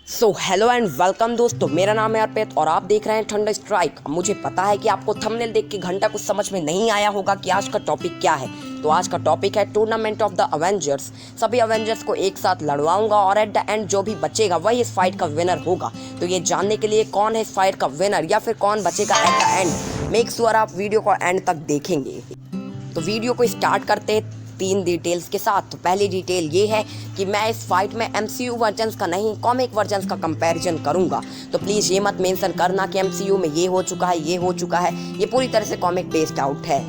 So hello and welcome दोस्तों, मेरा नाम है अर्पित और आप देख रहे हैं थंडर स्ट्राइक। मुझे पता है कि आपको थंबनेल देख के घंटा कुछ समझ में नहीं आया होगा कि आज का टॉपिक क्या है। तो आज का टॉपिक है टूर्नामेंट ऑफ द अवेंजर्स। सभी अवेंजर्स को एक साथ लड़वाऊंगा और एट द एंड जो भी बचेगा वही इस फाइट का विनर होगा। तो ये जानने के लिए कौन है इस फाइट का विनर या फिर कौन बचेगा at the end, make sure आप वीडियो को एंड तक देखेंगे। तो वीडियो को स्टार्ट करते हैं 3 डिटेल्स के साथ। तो पहली डिटेल ये है कि मैं इस फाइट में MCU वर्जन्स का नहीं, कॉमिक वर्जन्स का कंपैरिजन करूंगा। तो प्लीज़ ये मत मेंशन करना कि MCU में ये हो चुका है, ये हो चुका है। ये पूरी तरह से कॉमिक बेस्ड आउट है।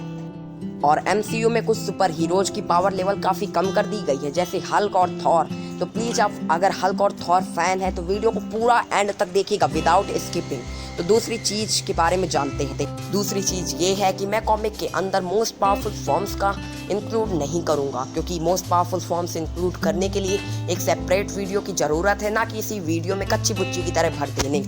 और MCU में कुछ सुपर हीरोज की पावर लेवल काफ़ी कम कर दी गई है, जैसे हल्क और थॉर। तो प्लीज़ आप अगर हल्क और थॉर फैन है तो वीडियो को पूरा एंड तक देखिएगा विदाउट स्किपिंग। तो दूसरी चीज़ के बारे में जानते हैं। दूसरी चीज़ ये है कि मैं कॉमिक के अंदर मोस्ट पावरफुल फॉर्म्स का इंक्लूड नहीं करूंगा, क्योंकि मोस्ट पावरफुल फॉर्म्स इंक्लूड करने के लिए एक सेपरेट वीडियो की ज़रूरत है, ना कि इसी वीडियो में कच्ची बुच्ची की तरह भर देने।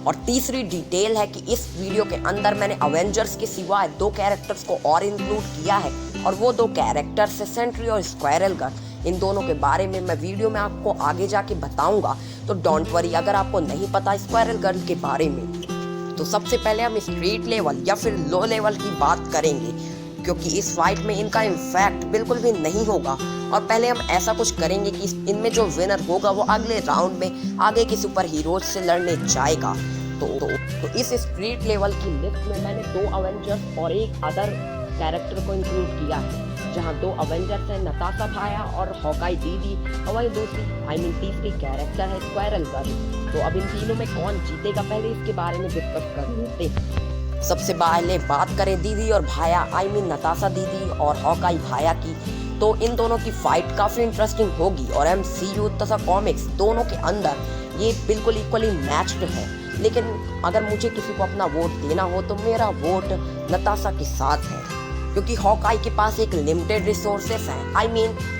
और तीसरी डिटेल है कि इस वीडियो के अंदर मैंने अवेंजर्स के सिवाय 2 कैरेक्टर्स को और इंक्लूड किया है, और वो 2 कैरेक्टर्स है सेंट्री और स्क्वायरल गर्ल। इन दोनों के बारे में मैं वीडियो में आपको आगे जाके बताऊंगा, तो डोंट वरी अगर आपको नहीं पता स्क्वायरल गर्ल के बारे में। तो सबसे पहले हम स्ट्रीट लेवल या फिर लो लेवल की बात करेंगे, क्योंकि इस फाइट में इनका इम्पैक्ट बिल्कुल भी नहीं होगा। और पहले हम ऐसा कुछ करेंगे कि इनमें जो विनर होगा वो अगले राउंड में आगे के सुपर हीरोज से लड़ने जाएगा। तो इस स्ट्रीट लेवल की लिस्ट में मैंने 2 अवेंजर्स और एक अदर कैरेक्टर को इंक्लूड किया है, जहां 2 अवेंजर्स हैं नताशा भाया और हॉकाई दीदी, और वही तीसरी कैरेक्टर है स्क्वायरल गर्ल। तो अब इन तीनों में कौन जीतेगा पहले इसके बारे में डिस्कस कर लेते हैं। सबसे पहले बात करें दीदी और भाया, नताशा दीदी और हॉकाई भाया की। तो इन दोनों की फाइट काफ़ी इंटरेस्टिंग होगी, और MCU तथा कॉमिक्स दोनों के अंदर ये बिल्कुल इक्वली मैच्ड है। लेकिन अगर मुझे किसी को अपना वोट देना हो तो मेरा वोट नताशा के साथ है, क्योंकि हॉकाई के पास एक लिमिटेड रिसोर्सेस हैं।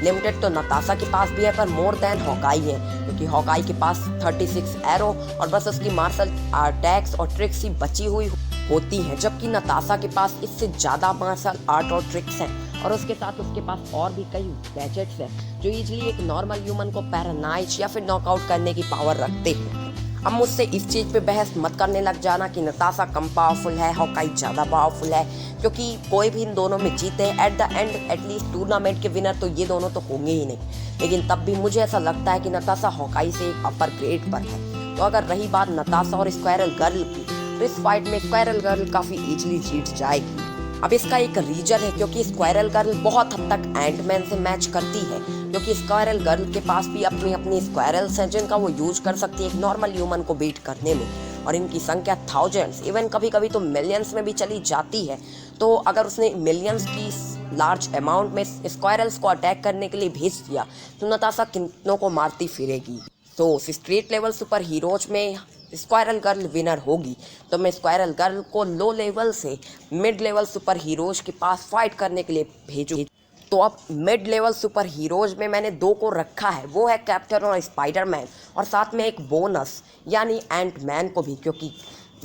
लिमिटेड तो नताशा के पास भी है, पर मोर देन हॉकाई है, क्योंकि हॉकाई के पास 36 एरो और बस उसकी मार्शल अटैक्स और ट्रिक्स ही बची हुई होती हैं, जबकि नताशा के पास इससे ज़्यादा मार्शल आर्ट और ट्रिक्स हैं, और उसके साथ उसके पास और भी कई गैजेट्स हैं जो इजीली एक नॉर्मल ह्यूमन को पैरालाइज या फिर नॉकआउट करने की पावर रखते हैं। अब मुझसे इस चीज़ पे बहस मत करने लग जाना कि नताशा कम पावरफुल है, हॉकाई ज़्यादा पावरफुल है, क्योंकि कोई भी इन दोनों में जीते at the end at least tournament के विनर तो ये दोनों तो होंगे ही नहीं। लेकिन तब भी मुझे ऐसा लगता है कि नताशा हॉकाई से एक अपर ग्रेड पर है। तो अगर रही बात नताशा और स्क्वायरल गर्ल की, तो इस फाइट में स्क्वायरल गर्ल काफ़ी इजीली जीत जाएगी। अब इसका एक रीजन है, क्योंकि स्क्वायरल गर्ल बहुत हद तक एंटमैन से मैच करती है, क्योंकि स्क्वायरल गर्ल के पास भी अपनी स्क्वायरल्स हैं जिनका वो यूज कर सकती है एक नॉर्मल ह्यूमन को बीट करने में, और इनकी संख्या थाउजेंड्स, इवन कभी कभी तो मिलियंस में भी चली जाती है। तो अगर उसने मिलियंस की लार्ज अमाउंट में स्क्वायरल्स को अटैक करने के लिए भेज दिया तो नताशा कितनों को मारती फिरेगी। तो स्ट्रीट लेवल सुपर हीरोज में स्क्वायरल गर्ल विनर होगी, तो मैं स्क्वायरल गर्ल को लो लेवल से मिड लेवल सुपर हीरोज के पास फाइट करने के लिए भेजूँ। तो अब मिड लेवल सुपर हीरोज में मैंने 2 को रखा है, वो है कैप्टन और स्पाइडरमैन, और साथ में एक बोनस यानी एंट मैन को भी, क्योंकि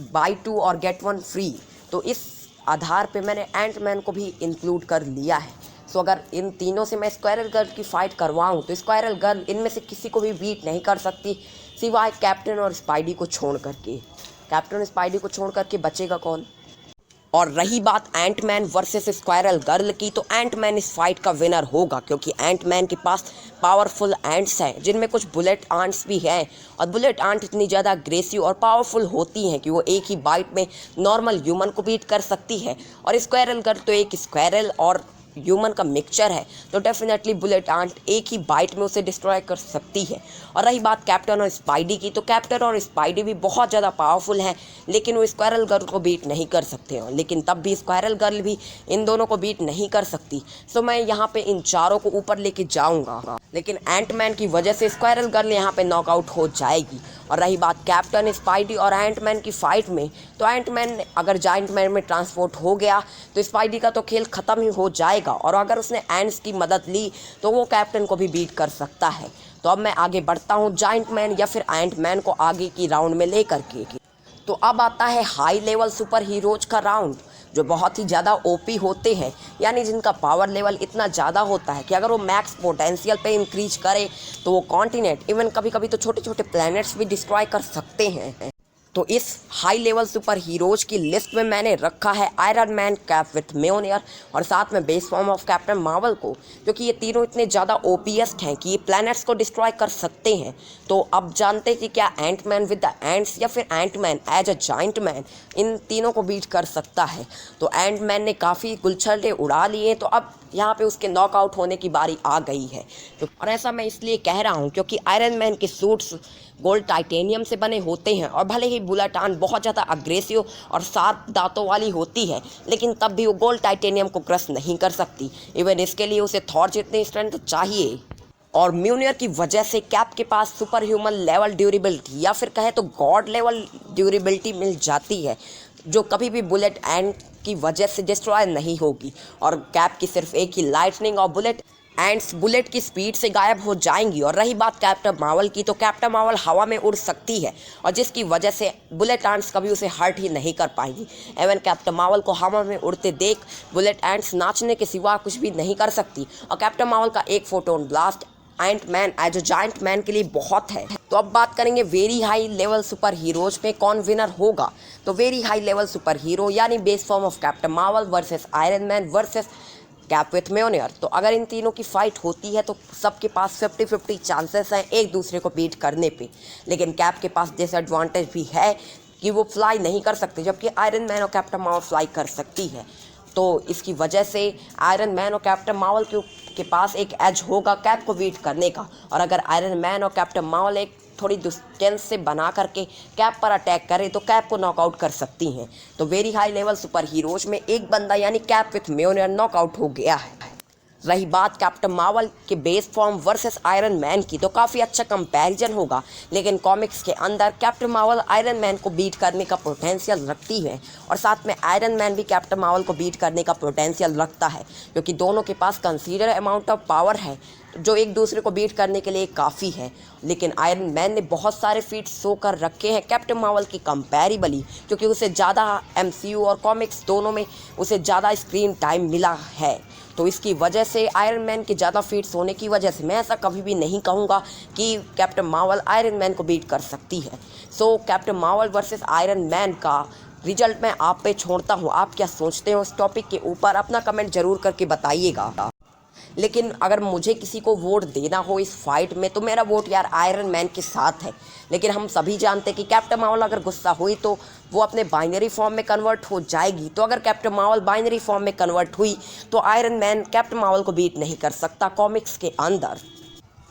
बाय 2 और गेट 1 फ्री। तो इस आधार पे मैंने एंट मैन को भी इंक्लूड कर लिया है। सो अगर इन तीनों से मैं स्क्वायरल गर्ल की फाइट करवाऊँ तो स्क्वायरल गर्ल इनमें से किसी को भी बीट नहीं कर सकती, सिवाय कैप्टन और स्पाइडी को छोड़ करके। कैप्टन स्पाइडी को छोड़ करके बचेगा कौन? और रही बात एंटमैन वर्सेस स्क्वायरल गर्ल की, तो एंटमैन इस फाइट का विनर होगा, क्योंकि एंटमैन के पास पावरफुल एंट्स हैं, जिनमें कुछ बुलेट आंट्स भी हैं, और बुलेट आंट इतनी ज़्यादा अग्रेसिव और पावरफुल होती हैं कि वो एक ही बाइट में नॉर्मल ह्यूमन को बीट कर सकती है। और स्क्वायरल गर्ल तो एक स्क्वायरल और ह्यूमन का मिक्सचर है, तो डेफिनेटली बुलेट आंट एक ही बाइट में उसे डिस्ट्रॉय कर सकती है। और रही बात कैप्टन और स्पाइडी की, तो कैप्टन और स्पाइडी भी बहुत ज़्यादा पावरफुल हैं, लेकिन वो स्क्वायरल गर्ल को बीट नहीं कर सकते हैं। लेकिन तब भी स्क्वायरल गर्ल भी इन दोनों को बीट नहीं कर सकती। सो मैं यहाँ पे इन चारों को ऊपर लेके जाऊँगा, लेकिन एंटमैन की वजह से स्क्वायरल गर्ल यहाँ पे नॉकआउट हो जाएगी। और रही बात कैप्टन स्पाइडी और एंटमैन की फाइट में, तो एंटमैन अगर जायंट मैन में ट्रांसपोर्ट हो गया तो स्पाइडी का तो खेल ख़त्म ही हो जाएगा, और अगर उसने एंड्स की मदद ली तो वो कैप्टन को भी बीट कर सकता है। तो अब मैं आगे बढ़ता हूँ जायंट मैन या फिर एंटमैन को आगे की राउंड में लेकर के। तो अब आता है हाई लेवल सुपर हीरोज का राउंड, जो बहुत ही ज़्यादा ओपी होते हैं, यानी जिनका पावर लेवल इतना ज़्यादा होता है कि अगर वो मैक्स पोटेंशियल पे इंक्रीज करे तो वो कॉन्टिनेंट, इवन कभी कभी तो छोटे छोटे प्लैनेट्स भी डिस्ट्रॉय कर सकते हैं। तो इस हाई लेवल सुपर हीरोज की लिस्ट में मैंने रखा है आयरन मैन, कैप विथ म्योनियर और साथ में base form of Captain Marvel को, क्योंकि ये तीनों इतने ज़्यादा ओपीएस्ट हैं कि ये प्लैनेट्स को डिस्ट्रॉय कर सकते हैं। तो अब जानते हैं कि क्या एंटमैन विद द एंट्स या फिर Ant-Man as a giant man इन तीनों को बीट कर सकता है। तो एंटमैन ने काफ़ी गुलछर्रे उड़ा लिए, तो अब यहाँ पे उसके नॉकआउट होने की बारी आ गई है। और ऐसा मैं इसलिए कह रहा हूँ क्योंकि आयरन मैन के सूट्स गोल्ड टाइटेनियम से बने होते हैं और भले ही बुलेटान बहुत ज़्यादा अग्रेसिव और शार्प दांतों वाली होती है, लेकिन तब भी वो गोल्ड टाइटेनियम को क्रश नहीं कर सकती। इवन इसके लिए उसे थॉर जितनी स्ट्रेंथ चाहिए। और म्यूनियर की वजह से कैप के पास सुपर ह्यूमन लेवल ड्यूरेबिलिटी या फिर कहे तो गॉड लेवल ड्यूरेबिलिटी मिल जाती है, जो कभी भी बुलेट एंड की वजह से डिस्ट्रॉय नहीं होगी। और कैप की सिर्फ एक ही लाइटनिंग और बुलेट एंड्स बुलेट की स्पीड से गायब हो जाएंगी। और रही बात कैप्टन मार्वल की, तो कैप्टन मार्वल हवा में उड़ सकती है और जिसकी वजह से बुलेट एंड्स कभी उसे हर्ट ही नहीं कर पाएंगी। एवन कैप्टन मार्वल को हवा में उड़ते देख बुलेट एंड्स नाचने के सिवा कुछ भी नहीं कर सकती। और कैप्टन मार्वल का एक photon blast Ant Man as a giant man के लिए बहुत है। तो अब बात करेंगे very high level super heroes में कौन विनर होगा। तो very high level super hero यानी base form of Captain Marvel versus Iron Man versus Cap with म्योनियर। तो अगर इन तीनों की फाइट होती है तो सबके पास 50-50 चांसेस हैं एक दूसरे को बीट करने पे। लेकिन कैप के पास डिसएडवांटेज भी है कि वो फ्लाई नहीं कर सकते, जबकि आयरन मैन और कैप्टन मार्वल फ्लाई कर सकती है। तो इसकी वजह से आयरन मैन और कैप्टन मार्वल के पास एक एज होगा कैप को बीट करने का। और अगर आयरन मैन और कैप्टन मार्वल एक थोड़ी डिस्टेंस से बना करके कैप पर अटैक करे तो कैप को नॉकआउट कर सकती हैं। तो very high level super heroes में एक बंदा यानी कैप विथ म्योनियर नॉकआउट हो गया है। रही बात कैप्टन मार्वल के base form versus Iron man की, तो काफ़ी अच्छा कंपैरिजन होगा। लेकिन कॉमिक्स के अंदर कैप्टन मार्वल आयरन मैन को बीट करने का पोटेंशियल रखती है और साथ में आयरन मैन भी कैप्टन मार्वल को बीट करने का पोटेंशियल रखता है, क्योंकि दोनों के पास कंसीडर अमाउंट ऑफ पावर है जो एक दूसरे को बीट करने के लिए काफ़ी है। लेकिन आयरन मैन ने बहुत सारे फीट शो कर रखे हैं कैप्टन मार्वल की कंपैरेबली, क्योंकि उसे ज़्यादा एमसीयू और कॉमिक्स दोनों में उसे ज़्यादा स्क्रीन टाइम मिला है। तो इसकी वजह से आयरन मैन के ज़्यादा फीट्स होने की वजह से मैं ऐसा कभी भी नहीं कहूँगा कि कैप्टन मार्वल आयरन मैन को बीट कर सकती है। So Captain Marvel versus Iron Man का रिजल्ट मैं आप पे छोड़ता हूँ। आप क्या सोचते हो इस टॉपिक के ऊपर अपना कमेंट ज़रूर करके बताइएगा। लेकिन अगर मुझे किसी को वोट देना हो इस फाइट में तो मेरा वोट यार आयरन मैन के साथ है। लेकिन हम सभी जानते हैं कि कैप्टन मार्वल अगर गुस्सा हुई तो वो अपने बाइनरी फॉर्म में कन्वर्ट हो जाएगी। तो अगर कैप्टन मार्वल बाइनरी फॉर्म में कन्वर्ट हुई तो आयरन मैन कैप्टन मार्वल को बीट नहीं कर सकता कॉमिक्स के अंदर।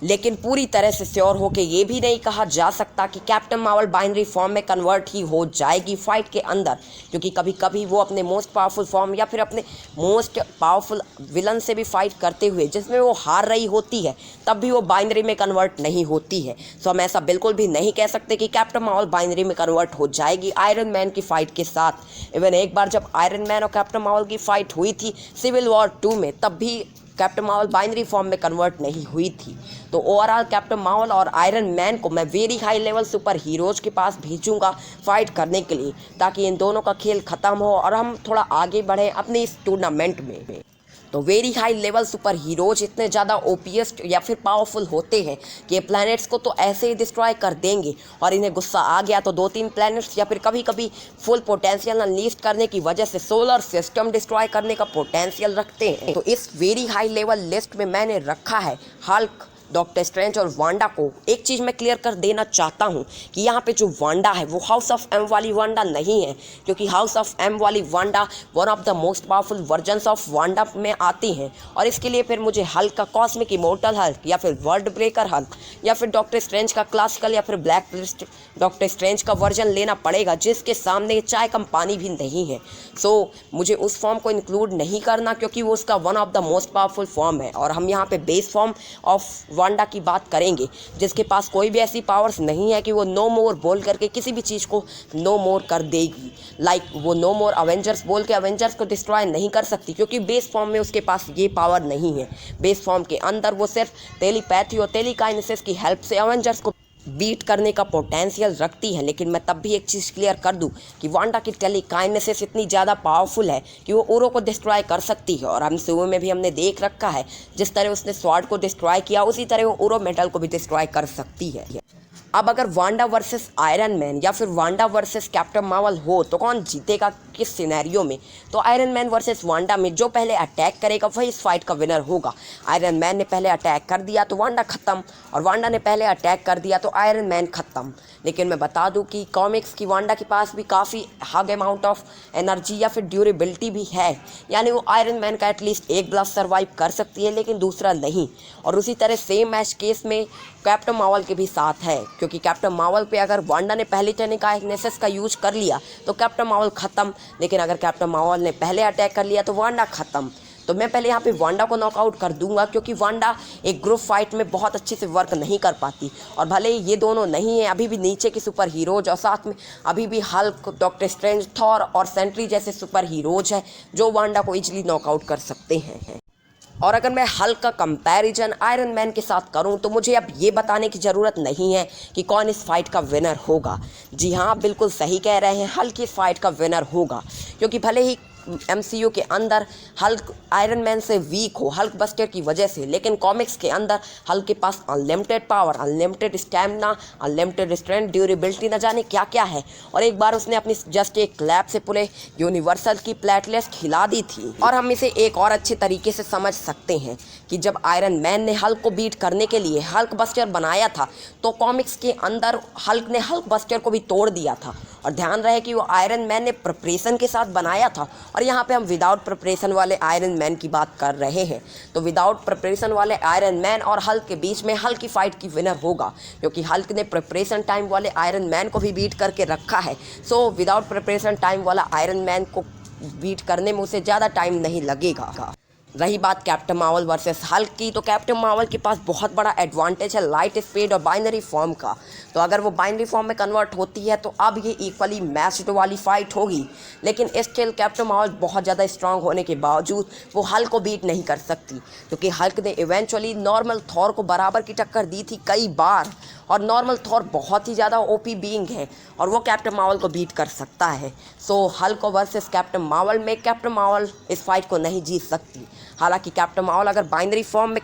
लेकिन पूरी तरह से श्योर होके ये भी नहीं कहा जा सकता कि कैप्टन मार्वल बाइनरी फॉर्म में कन्वर्ट ही हो जाएगी फाइट के अंदर, क्योंकि कभी कभी वो अपने मोस्ट पावरफुल फॉर्म या फिर अपने मोस्ट पावरफुल विलन से भी फाइट करते हुए जिसमें वो हार रही होती है तब भी वो बाइनरी में कन्वर्ट नहीं होती है। सो हम ऐसा बिल्कुल भी नहीं कह सकते कि कैप्टन मार्वल बाइनरी में कन्वर्ट हो जाएगी आयरन मैन की फाइट के साथ। इवन एक बार जब आयरन मैन और कैप्टन मार्वल की फाइट हुई थी सिविल वॉर 2 में, तब भी कैप्टन मार्वल बाइनरी फॉर्म में कन्वर्ट नहीं हुई थी। तो ओवरऑल कैप्टन मार्वल और आयरन मैन को मैं very high level super heroes के पास भेजूंगा फाइट करने के लिए, ताकि इन दोनों का खेल ख़त्म हो और हम थोड़ा आगे बढ़ें अपने इस टूर्नामेंट में। तो very high level super heroes इतने ज़्यादा ओपीएस्ट या फिर पावरफुल होते हैं कि ये प्लैनेट्स को तो ऐसे ही डिस्ट्रॉय कर देंगे, और इन्हें गुस्सा आ गया तो 2-3 प्लैनेट्स या फिर कभी कभी फुल पोटेंशियल अनलीस्ट करने की वजह से सोलर सिस्टम डिस्ट्रॉय करने का पोटेंशियल रखते हैं। तो इस वेरी हाई लेवल लिस्ट में मैंने रखा है हल्क, डॉक्टर स्ट्रेंज और वांडा को। एक चीज़ मैं क्लियर कर देना चाहता हूँ कि यहाँ पे जो वांडा है वो हाउस ऑफ एम वाली वांडा नहीं है, क्योंकि हाउस ऑफ एम वाली Wanda one of the most powerful versions of Wanda में आती हैं। और इसके लिए फिर मुझे हल्क का कॉस्मिक इमोर्टल हल्क या फिर वर्ल्ड ब्रेकर हल्क या फिर डॉक्टर स्ट्रेंज का क्लासिकल या फिर ब्लैक लिस्ट डॉक्टर स्ट्रेंज का वर्जन लेना पड़ेगा, जिसके सामने चाय कम पानी भी नहीं है। सो मुझे उस फॉर्म को इंक्लूड नहीं करना, क्योंकि वो उसका one of the most powerful form है। और हम यहाँ पे बेस फॉर्म ऑफ वांडा की बात करेंगे, जिसके पास कोई भी ऐसी पावर्स नहीं है कि वो नो मोर बोल करके किसी भी चीज़ को नो मोर कर देगी। लाइक वो नो मोर अवेंजर्स बोल के अवेंजर्स को डिस्ट्रॉय नहीं कर सकती, क्योंकि बेस फॉर्म में उसके पास ये पावर नहीं है। बेस फॉर्म के अंदर वो सिर्फ टेलीपैथी और टेलीकाइनेसिस की हेल्प से अवेंजर्स को बीट करने का पोटेंशियल रखती है। लेकिन मैं तब भी एक चीज़ क्लियर कर दूं कि वांडा की टेलीकाइनेसिस इतनी ज़्यादा पावरफुल है कि वो ओरो को डिस्ट्रॉय कर सकती है। और हम शुरू में भी हमने देख रखा है, जिस तरह उसने स्वॉर्ड को डिस्ट्रॉय किया उसी तरह वो ओरो मेटल को भी डिस्ट्रॉय कर सकती है। अब अगर वांडा वर्सेस आयरन मैन या फिर वांडा वर्सेस कैप्टन मार्वल हो तो कौन जीतेगा किस सिनेरियो में? तो आयरन मैन वर्सेस वांडा में जो पहले अटैक करेगा वही इस फाइट का विनर होगा। आयरन मैन ने पहले अटैक कर दिया तो वांडा खत्म, और वांडा ने पहले अटैक कर दिया तो आयरन मैन खत्म। लेकिन मैं बता दूं कि कॉमिक्स की वांडा के पास भी काफ़ी हाई अमाउंट ऑफ एनर्जी या फिर ड्यूरेबिलिटी भी है, यानी वो आयरन मैन का एटलीस्ट एक ब्लास्ट सर्वाइव कर सकती है लेकिन दूसरा नहीं। और उसी तरह सेम मैच केस में कैप्टन मार्वल के भी साथ है, क्योंकि कैप्टन मार्वल पे अगर वांडा ने पहले टेलीकाइनेसिस का यूज कर लिया तो कैप्टन मार्वल खत्म, लेकिन अगर कैप्टन मार्वल ने पहले अटैक कर लिया तो वांडा खत्म। तो मैं पहले यहाँ पे वांडा को नॉकआउट कर दूंगा, क्योंकि वांडा एक ग्रुप फाइट में बहुत अच्छे से वर्क नहीं कर पाती। और भले ही ये दोनों नहीं है अभी भी नीचे के सुपर हीरोज, और साथ में अभी भी हल्क, डॉक्टर स्ट्रेंज, थॉर और सेंट्री जैसे सुपर हीरोज हैं जो वांडा को इजीली नॉकआउट कर सकते हैं। और अगर मैं हल्क का कंपैरिजन आयरन मैन के साथ करूं तो मुझे अब ये बताने की ज़रूरत नहीं है कि कौन इस फाइट का विनर होगा। जी हाँ, आप बिल्कुल सही कह रहे हैं, हल्क इस फाइट का विनर होगा। क्योंकि भले ही MCU के अंदर हल्क आयरन मैन से वीक हो हल्क बस्टर की वजह से, लेकिन कॉमिक्स के अंदर हल्क के पास unlimited power, unlimited stamina, unlimited strength, durability न जाने क्या क्या है। और एक बार उसने अपनी जस्ट एक क्लैप से पूरे यूनिवर्सल की प्लेटलिस्ट हिला दी थी। और हम इसे एक और अच्छे तरीके से समझ सकते हैं कि जब आयरन मैन ने हल्क को बीट करने के लिए हल्क बस्टर बनाया था तो कॉमिक्स के अंदर हल्क ने हल्क बस्टर को भी तोड़ दिया था। और ध्यान रहे कि वो आयरन मैन ने प्रिपरेशन के साथ बनाया था, और यहाँ पे हम विदाउट प्रिपरेशन वाले आयरन मैन की बात कर रहे हैं। तो विदाउट प्रिपरेशन वाले आयरन मैन और हल्क के बीच में हल्क की फाइट की विनर होगा, क्योंकि हल्क ने प्रिपरेशन टाइम वाले आयरन मैन को भी बीट करके रखा है। सो विदाउट प्रिपरेशन टाइम वाला आयरन मैन को बीट करने में उसे ज़्यादा टाइम नहीं लगेगा। रही बात कैप्टन मार्वल वर्सेस हल्क की, तो कैप्टन मार्वल के पास बहुत बड़ा एडवांटेज है लाइट स्पीड और बाइनरी फॉर्म का। तो अगर वो बाइनरी फॉर्म में कन्वर्ट होती है तो अब ये इक्वली मैच्ड वाली फाइट होगी। लेकिन स्टिल कैप्टन मार्वल बहुत ज़्यादा स्ट्रांग होने के बावजूद वो हल्क को बीट नहीं कर सकती, क्योंकि हल्क ने इवेंचुअली नॉर्मल थॉर को बराबर की टक्कर दी थी कई बार। और नॉर्मल थॉर बहुत ही ज़्यादा OP बीइंग है और वो कैप्टन मार्वल को बीट कर सकता है। So Hulk versus captain Marvel में कैप्टन मार्वल इस फाइट को नहीं जीत सकती। हालांकि कैप्टन मार्वल अगर बाइनरी फॉर्म में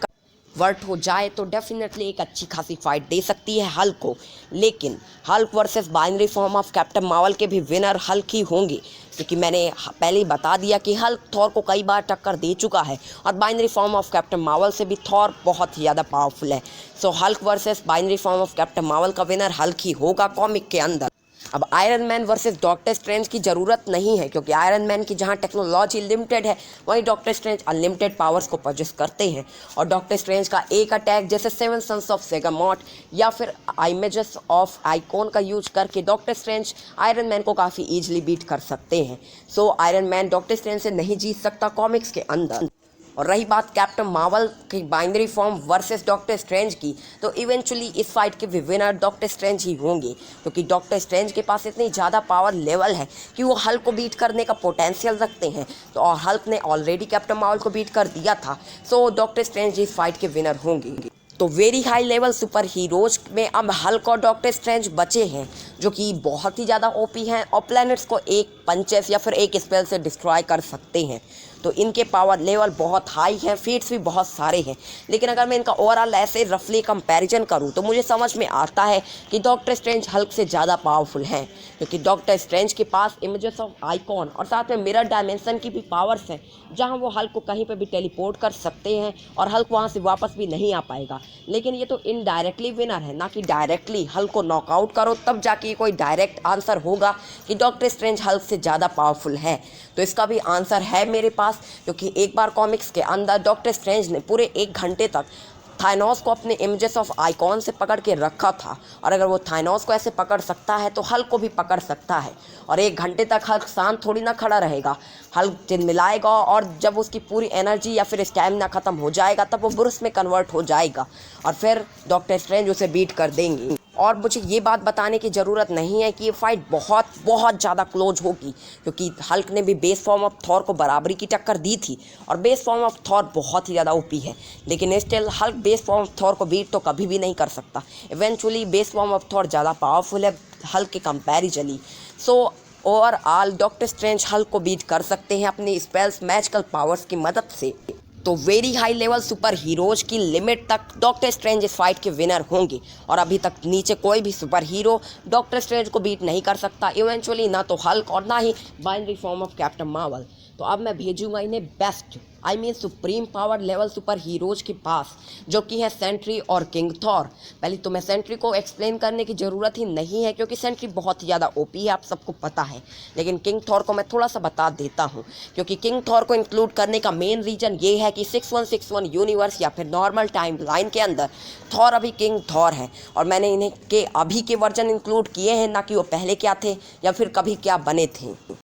वर्ट हो जाए तो डेफिनेटली एक अच्छी खासी फाइट दे सकती है हल्क को। लेकिन Hulk versus binary form of Captain Marvel के भी विनर हल्क ही होंगे, क्योंकि मैंने पहले ही बता दिया कि हल्क थॉर को कई बार टक्कर दे चुका है, और binary form of Captain Marvel से भी थॉर बहुत ही ज़्यादा पावरफुल है। So Hulk versus binary form of Captain Marvel का विनर हल्क ही होगा कॉमिक के अंदर। अब Iron Man versus Doctor Strange की ज़रूरत नहीं है, क्योंकि आयरन मैन की जहां टेक्नोलॉजी लिमिटेड है वहीं डॉक्टर स्ट्रेंज अनलिमिटेड पावर्स को पोजेस करते हैं। और डॉक्टर स्ट्रेंज का एक अटैक जैसे 7 सन्स ऑफ सेगामॉट या फिर इमेजेस ऑफ आइकॉन का यूज करके डॉक्टर स्ट्रेंज आयरन मैन को काफ़ी ईजिली बीट कर सकते हैं। So iron man doctor strange से नहीं जीत सकता कॉमिक्स के अंदर। और रही बात कैप्टन मार्वल की binary form versus Doctor Strange की, तो इवेंचुअली इस फाइट के विनर डॉक्टर स्ट्रेंज ही होंगे, क्योंकि डॉक्टर स्ट्रेंज के पास इतनी ज़्यादा पावर लेवल है कि वो हल्क को बीट करने का पोटेंशियल रखते हैं। तो और हल्क ने ऑलरेडी कैप्टन मार्वल को बीट कर दिया था। सो डॉक्टर स्ट्रेंज इस फाइट के विनर होंगे। तो very high level super heroes में अब हल्क और डॉक्टर स्ट्रेंज बचे हैं, जो कि बहुत ही ज़्यादा OP हैं और प्लैनेट्स को एक पंचेस या फिर एक स्पेल से डिस्ट्रॉय कर सकते हैं। तो इनके पावर लेवल बहुत हाई है, फीट्स भी बहुत सारे हैं। लेकिन अगर मैं इनका ओवरऑल ऐसे रफली कंपैरिजन करूं तो मुझे समझ में आता है कि डॉक्टर स्ट्रेंज हल्क से ज़्यादा पावरफुल हैं, क्योंकि डॉक्टर स्ट्रेंज के पास इमेजेस ऑफ आइकॉन और साथ में मिरर डायमेंशन की भी पावर्स हैं, जहां वो हल्क को कहीं पर भी टेलीपोर्ट कर सकते हैं और हल्क वहां से वापस भी नहीं आ पाएगा। लेकिन ये तो इनडायरेक्टली विनर है, ना कि डायरेक्टली हल्क को नॉकआउट करो तब जाके कोई डायरेक्ट आंसर होगा कि डॉक्टर स्ट्रेंज हल्क से ज़्यादा पावरफुल है। तो इसका भी आंसर है मेरे पास, क्योंकि एक बार कॉमिक्स के अंदर डॉक्टर स्ट्रेंज ने पूरे 1 घंटे तक थाइनोस को अपने इमेजेस ऑफ आइकॉन से पकड़ के रखा था, और अगर वो थाइनोस को ऐसे पकड़ सकता है तो हल्क को भी पकड़ सकता है। और 1 घंटे तक हल्क शांत थोड़ी ना खड़ा रहेगा, हल्क चिल्लाएगा और जब उसकी पूरी एनर्जी या फिर स्टैमिना ख़त्म हो जाएगा तब वो ब्रूस में कन्वर्ट हो जाएगा और फिर डॉक्टर स्ट्रेंज उसे बीट कर देंगे। और मुझे ये बात बताने की ज़रूरत नहीं है कि ये फाइट बहुत बहुत ज़्यादा क्लोज होगी, क्योंकि हल्क ने भी बेस फॉर्म ऑफ थॉर को बराबरी की टक्कर दी थी और बेस फॉर्म ऑफ थॉर बहुत ही ज़्यादा ओपी है, लेकिन still Hulk base form of Thor को बीट तो कभी भी नहीं कर सकता। Eventually base form of Thor ज़्यादा पावरफुल है हल्क के कंपैरिजनली। So overall Doctor Strange Hulk को बीट कर सकते हैं अपनी स्पेल्स मैजिकल पावर्स की मदद से। तो very high level super heroes की लिमिट तक डॉक्टर स्ट्रेंज इस फाइट के विनर होंगे और अभी तक नीचे कोई भी सुपर हीरो डॉक्टर स्ट्रेंज को बीट नहीं कर सकता, इवेंचुअली ना तो हल्क और ना ही binary form of Captain Marvel. तो अब मैं भेजूंगा इन्हें best supreme power level super heroes के पास, जो कि है सेंट्री और किंग थॉर। पहले तो मैं सेंट्री को एक्सप्लेन करने की ज़रूरत ही नहीं है क्योंकि सेंट्री बहुत ही ज़्यादा ओपी है, आप सबको पता है, लेकिन किंग थॉर को मैं थोड़ा सा बता देता हूँ, क्योंकि किंग थॉर को इंक्लूड करने का मेन रीज़न ये है कि 6161 यूनिवर्स या फिर नॉर्मल टाइम लाइन के अंदर थॉर अभी किंग थॉर है और मैंने इन्हें के अभी के वर्जन इंक्लूड किए हैं, ना कि वो पहले क्या थे या फिर कभी क्या बने थे।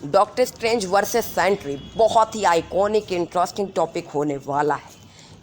डॉक्टर स्ट्रेंज वर्सेस सेंट्री बहुत ही आइकॉनिक इंटरेस्टिंग टॉपिक होने वाला है।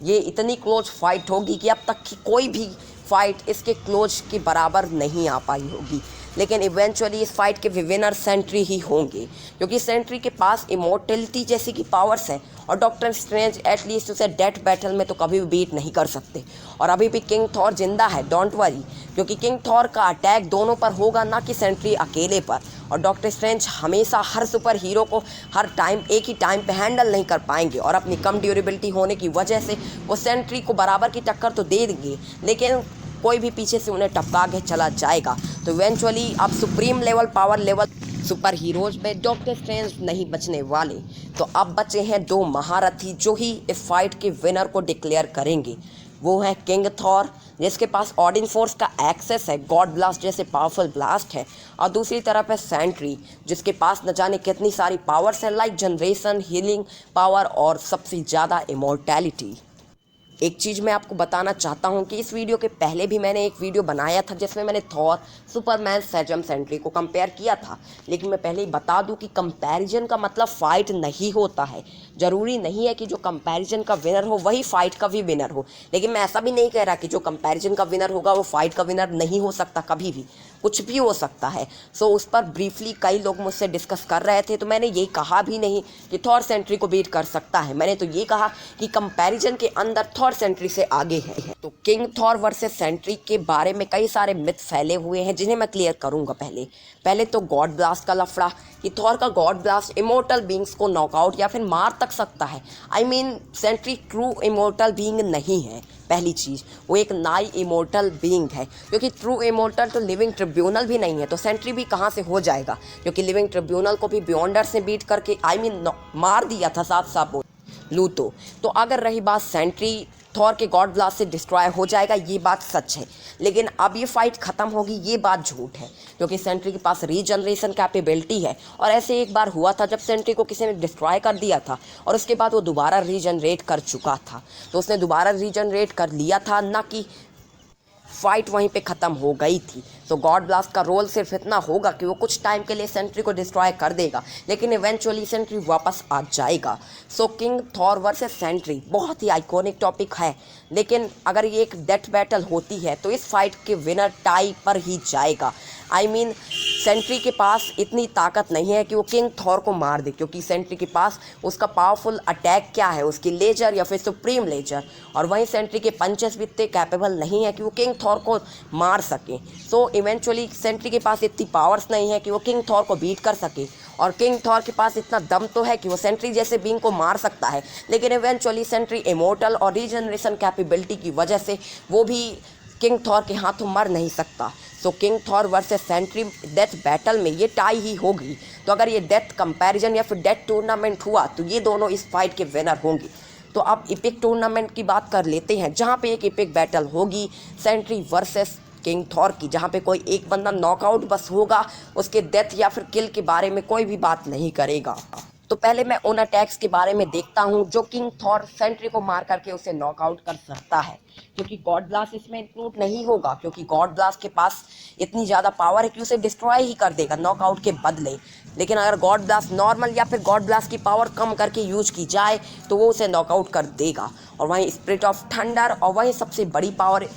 ये इतनी क्लोज फाइट होगी कि अब तक की कोई भी फाइट इसके क्लोज के बराबर नहीं आ पाई होगी, लेकिन इवेंचुअली इस फाइट के विनर सेंट्री ही होंगे, क्योंकि सेंट्री के पास इमोर्टलिटी जैसी की पावर्स है और डॉक्टर स्ट्रेंज एटलीस्ट उसे डेथ बैटल में तो कभी भी बीट नहीं कर सकते। और अभी भी किंग थॉर जिंदा है, डोंट वरी, क्योंकि किंग थॉर का अटैक दोनों पर होगा, ना कि सेंट्री अकेले पर। और डॉक्टर स्ट्रेंज हमेशा हर सुपर हीरो को हर टाइम एक ही टाइम पे हैंडल नहीं कर पाएंगे और अपनी कम ड्यूरेबिलिटी होने की वजह से वो सेंट्री को बराबर की टक्कर तो दे देंगे, लेकिन कोई भी पीछे से उन्हें टपका के चला जाएगा। तो इवेंचुअली अब supreme level power level super heroes में डॉक्टर स्ट्रेंज नहीं बचने वाले। तो अब बचे हैं दो महारथी जो ही इस फाइट के विनर को डिक्लेयर करेंगे। वो है किंग थॉर, जिसके पास ऑडिन फोर्स का एक्सेस है, गॉड ब्लास्ट जैसे पावरफुल ब्लास्ट है, और दूसरी तरफ है सेंट्री, जिसके पास न जाने कितनी सारी पावर्स हैं, लाइक जनरेशन, हीलिंग पावर और सबसे ज़्यादा इमोर्टैलिटी। एक चीज़ मैं आपको बताना चाहता हूँ कि इस वीडियो के पहले भी मैंने एक वीडियो बनाया था जिसमें मैंने थॉर, सुपरमैन, सेजम, सेंट्री को कंपेयर किया था, लेकिन मैं पहले ही बता दूँ कि कंपैरिजन का मतलब फ़ाइट नहीं होता है। ज़रूरी नहीं है कि जो कंपैरिजन का विनर हो वही फाइट का भी विनर हो, लेकिन मैं ऐसा भी नहीं कह रहा कि जो कंपैरिजन का विनर होगा वो फाइट का विनर नहीं हो सकता, कभी भी कुछ भी हो सकता है। सो उस पर ब्रीफली कई लोग मुझसे डिस्कस कर रहे थे, तो मैंने ये कहा भी नहीं कि थॉर सेंट्री को बीट कर सकता है, मैंने तो ये कहा कि कंपैरिजन के अंदर थॉर सेंट्री से आगे है। तो किंग थॉर वर्सेस सेंट्री के बारे में कई सारे मिथ फैले हुए हैं जिन्हें मैं क्लियर करूंगा। पहले तो गॉड ब्लास्ट का लफड़ा, कि थॉर का गॉड ब्लास्ट इमोर्टल बींग्स को नॉकआउट या फिर मार तक सकता है। सेंट्री ट्रू इमोर्टल बींग नहीं है। पहली चीज़, वो एक नाई इमोर्टल बीइंग है, क्योंकि ट्रू इमोर्टल तो लिविंग ट्रिब्यूनल भी नहीं है, तो सेंट्री भी कहाँ से हो जाएगा, क्योंकि लिविंग ट्रिब्यूनल को भी बियॉन्डर से बीट करके मार दिया था, साफ साफ बोल लूँ तो अगर रही बात सेंट्री थॉर के गॉड ब्लास्ट से डिस्ट्रॉय हो जाएगा, ये बात सच है, लेकिन अब ये फाइट ख़त्म होगी, ये बात झूठ है, क्योंकि सेंट्री के पास रीजनरेशन कैपेबिलिटी है। और ऐसे एक बार हुआ था जब सेंट्री को किसी ने डिस्ट्रॉय कर दिया था और उसके बाद वो दोबारा रीजनरेट कर चुका था, तो उसने दोबारा रीजनरेट कर लिया था, ना कि फाइट वहीं पे ख़त्म हो गई थी। तो गॉड ब्लास्ट का रोल सिर्फ इतना होगा कि वो कुछ टाइम के लिए सेंट्री को डिस्ट्रॉय कर देगा, लेकिन इवेंचुअली सेंट्री वापस आ जाएगा। सो किंग थॉर वर्सेस सेंट्री बहुत ही आइकॉनिक टॉपिक है, लेकिन अगर ये एक डेथ बैटल होती है तो इस फाइट के विनर टाई पर ही जाएगा। सेंट्री के पास इतनी ताकत नहीं है कि वो किंग थॉर को मार दे, क्योंकि सेंट्री के पास उसका पावरफुल अटैक क्या है, उसकी लेजर या फिर सुप्रीम लेजर, और वहीं सेंट्री के पंचेस भी इतने कैपेबल नहीं है कि वो किंग थॉर को मार सके। सो इवेंचुअली सेंट्री के पास इतनी पावर्स नहीं है कि वो किंग थॉर को बीट कर सके, और किंग थॉर के पास इतना दम तो है कि वो सेंट्री जैसे बीइंग को मार सकता है, लेकिन इवेंचुअली सेंट्री इमोर्टल और रीजनरेशन कैपेबिलिटी की वजह से वो भी किंग थॉर के हाथों मर नहीं सकता। So King Thor versus Sentry death battle में ये टाई ही होगी। तो अगर ये डेथ कंपैरिजन या फिर डेथ टूर्नामेंट हुआ तो ये दोनों इस फाइट के विनर होंगे। तो अब इपिक टूर्नामेंट की बात कर लेते हैं, जहाँ पे एक इपिक बैटल होगी सेंट्री वर्सेस किंग थॉर की, जहाँ पे कोई एक बंदा नॉकआउट बस होगा, उसके डेथ या फिर किल के बारे में कोई भी बात नहीं करेगा। तो पहले मैं उन अटैक्स के बारे में देखता हूँ जो किंग थॉर सेंट्री को मार करके उसे नॉकआउट कर सकता है, क्योंकि गॉड ब्लास्ट इसमें इंक्लूड नहीं होगा, क्योंकि गॉड ब्लास्ट के पास इतनी ज़्यादा पावर है कि उसे डिस्ट्रॉय ही कर देगा नॉकआउट के बदले। लेकिन अगर गॉड ब्लास्ट नॉर्मल या फिर गॉड ब्लास्ट की पावर कम करके यूज की जाए तो वो उसे नॉकआउट कर देगा। और वहीं स्पिरिट ऑफ थंडर और वहीं सबसे बड़ी पावर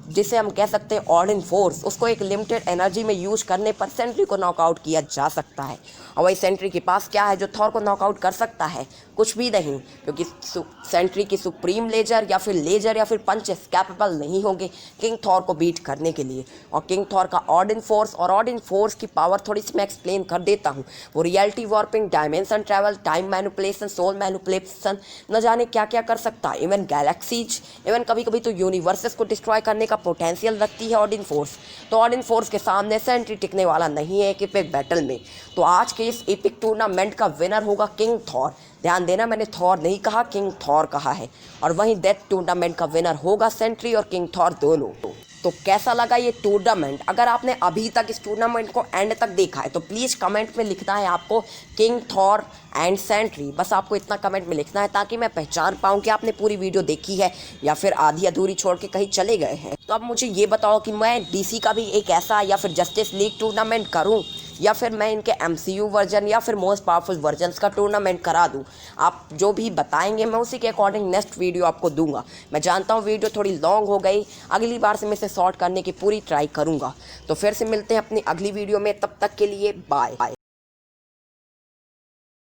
जिसे हम कह सकते हैं ऑर्डिन फोर्स, उसको एक लिमिटेड एनर्जी में यूज करने पर सेंट्री को नॉकआउट किया जा सकता है। और वही सेंट्री के पास क्या है जो थॉर को नॉकआउट कर सकता है? कुछ भी नहीं, क्योंकि सेंट्री की सुप्रीम लेजर या फिर पंचेस कैपेबल नहीं होंगे किंग थॉर को बीट करने के लिए। और किंग थॉर का ऑर्डिन फोर्स की पावर थोड़ी सी मैं एक्सप्लेन कर देता हूँ। वो reality warping, dimension travel, time manipulation, soul manipulation, न जाने क्या क्या कर सकता है। इवन गैलेक्सीज, इवन कभी कभी तो यूनिवर्सेस को डिस्ट्रॉय करने का पोटेंशियल रखती है ऑर्डिन फोर्स। तो ऑर्डिन फोर्स के सामने सेंट्री टिकने वाला नहीं है एक एपिक बैटल में। तो आज के इस एपिक टूर्नामेंट का विनर होगा किंग थॉर। ध्यान देना, मैंने थॉर नहीं कहा, किंग थॉर कहा है। और वहीं डेथ टूर्नामेंट का विनर होगा सेंट्री और किंग थॉर दोनों। तो कैसा लगा ये टूर्नामेंट? अगर आपने अभी तक इस टूर्नामेंट को एंड तक देखा है तो प्लीज़ कमेंट में लिखना है आपको किंग थॉर एंड सेंट्री। बस आपको इतना कमेंट में लिखना है ताकि मैं पहचान पाऊँ कि आपने पूरी वीडियो देखी है या फिर आधी अधूरी छोड़ के कहीं चले गए हैं। तो अब मुझे ये बताओ कि मैं डीसी का भी एक ऐसा या फिर जस्टिस लीग टूर्नामेंट करूँ, या फिर मैं इनके MCU वर्जन या फिर मोस्ट पावरफुल वर्जन्स का टूर्नामेंट करा दूं। आप जो भी बताएंगे मैं उसी के अकॉर्डिंग नेक्स्ट वीडियो आपको दूंगा। मैं जानता हूँ वीडियो थोड़ी लॉन्ग हो गई, अगली बार से मैं इसे शॉर्ट करने की पूरी ट्राई करूँगा। तो फिर से मिलते हैं अपनी अगली वीडियो में, तब तक के लिए बाय।